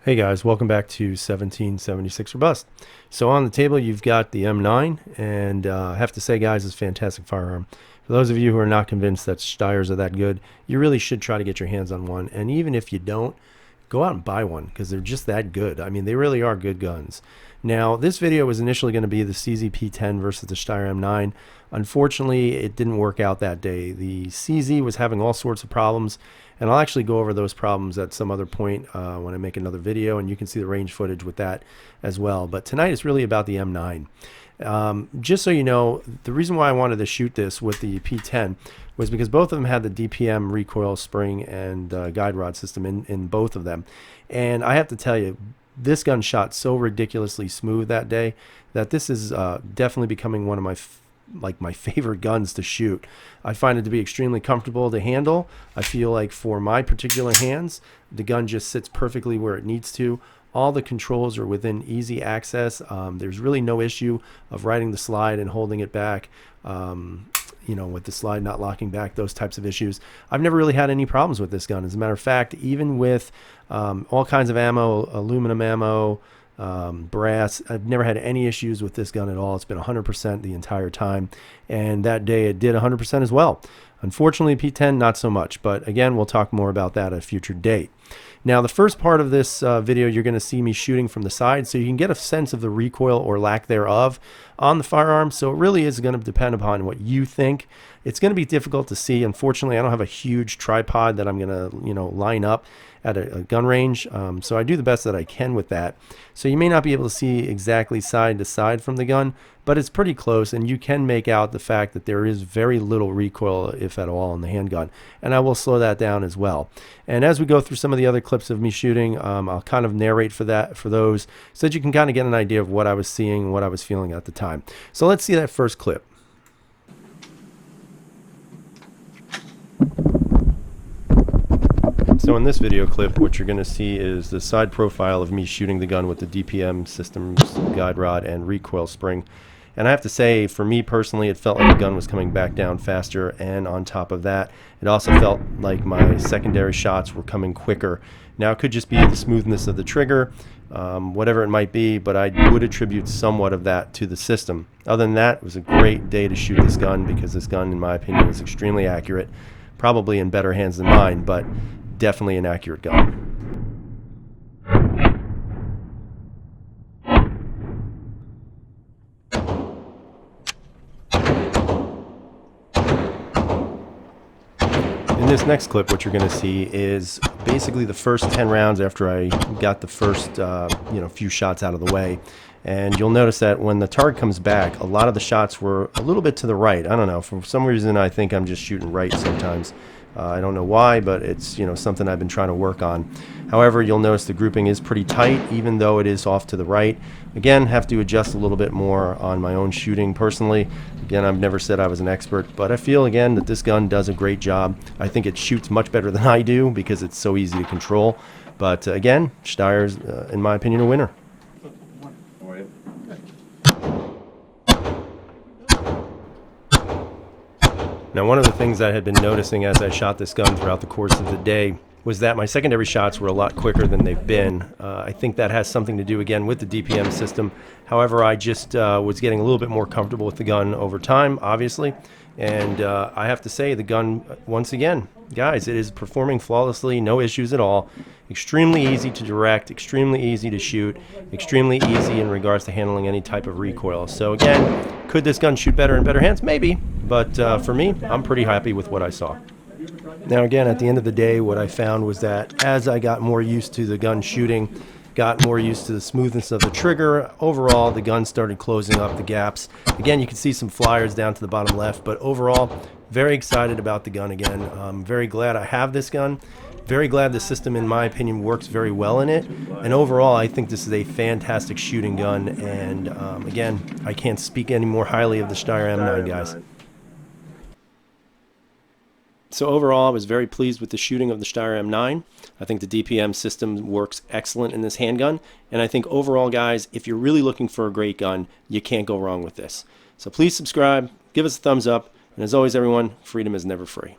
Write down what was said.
Hey guys, welcome back to 1776 Robust. So on the table you've got the M9, and I have to say guys, it's a fantastic firearm. For those of you who are not convinced that Steyrs are that good, you really should try to get your hands on one, and even if you don't, go out and buy one because they're just that good. I mean, they really are good guns. Now, this video was initially going to be the CZ-P10 versus the Steyr M9. Unfortunately, it didn't work out that day. The CZ was having all sorts of problems, and I'll actually go over those problems at some other point when I make another video, and you can see the range footage with that as well. But tonight it's really about the M9. Just so you know, the reason why I wanted to shoot this with the P10 was because both of them had the DPM recoil spring and guide rod system in both of them. And I have to tell you, this gun shot so ridiculously smooth that day that this is definitely becoming one of my favorite guns to shoot. I find it to be extremely comfortable to handle. I feel like for my particular hands, the gun just sits perfectly where it needs to. All the controls are within easy access. There's really no issue of riding the slide and holding it back. You know, with the slide not locking back, those types of issues. I've never really had any problems with this gun. As a matter of fact, even with all kinds of ammo, aluminum ammo, brass, I've never had any issues with this gun at all. It's been 100% the entire time, and that day it did 100% as well. Unfortunately, P10 not so much, but again, we'll talk more about that at a future date. Now, the first part of this video, you're going to see me shooting from the side, so you can get a sense of the recoil or lack thereof on the firearm. So it really is going to depend upon what you think. It's going to be difficult to see. Unfortunately, I don't have a huge tripod that I'm going to, line up at a gun range. So I do the best that I can with that. So you may not be able to see exactly side to side from the gun, but it's pretty close, and you can make out the fact that there is very little recoil, if at all, in the handgun. And I will slow that down as well. And as we go through some of the other clips of me shooting, I'll kind of narrate for those, so that you can kind of get an idea of what I was seeing, what I was feeling at the time. So let's see that first clip. So in this video clip, what you're going to see is the side profile of me shooting the gun with the DPM systems, guide rod, and recoil spring. And I have to say, for me personally, it felt like the gun was coming back down faster, and on top of that, it also felt like my secondary shots were coming quicker. Now, it could just be the smoothness of the trigger, whatever it might be, but I would attribute somewhat of that to the system. Other than that, it was a great day to shoot this gun, because this gun, in my opinion, is extremely accurate, probably in better hands than mine, but definitely an accurate gun. In this next clip, what you're going to see is basically the first 10 rounds after I got the first few shots out of the way. And you'll notice that when the target comes back, a lot of the shots were a little bit to the right. I don't know, for some reason I think I'm just shooting right sometimes. I don't know why, but it's something I've been trying to work on. However, you'll notice the grouping is pretty tight, even though it is off to the right. Again, have to adjust a little bit more on my own shooting personally. Again, I've never said I was an expert, but I feel again that this gun does a great job. I think it shoots much better than I do because it's so easy to control. But again, Steyr's, in my opinion, a winner. Now, one of the things I had been noticing as I shot this gun throughout the course of the day was that my secondary shots were a lot quicker than they've been. I think that has something to do, again, with the DPM system. However, I just was getting a little bit more comfortable with the gun over time, obviously. And I have to say, the gun, once again, guys, it is performing flawlessly, no issues at all. Extremely easy to direct, extremely easy to shoot, extremely easy in regards to handling any type of recoil. So again, could this gun shoot better in better hands? Maybe. But for me, I'm pretty happy with what I saw. Now again, at the end of the day, what I found was that as I got more used to the gun shooting, got more used to the smoothness of the trigger, overall the gun started closing up the gaps. Again, you can see some flyers down to the bottom left, but overall, very excited about the gun again. I'm very glad I have this gun. Very glad the system, in my opinion, works very well in it. And overall, I think this is a fantastic shooting gun. And again, I can't speak any more highly of the Steyr M9, guys. So overall, I was very pleased with the shooting of the Steyr M9. I think the DPM system works excellent in this handgun. And I think overall, guys, if you're really looking for a great gun, you can't go wrong with this. So please subscribe, give us a thumbs up, and as always, everyone, freedom is never free.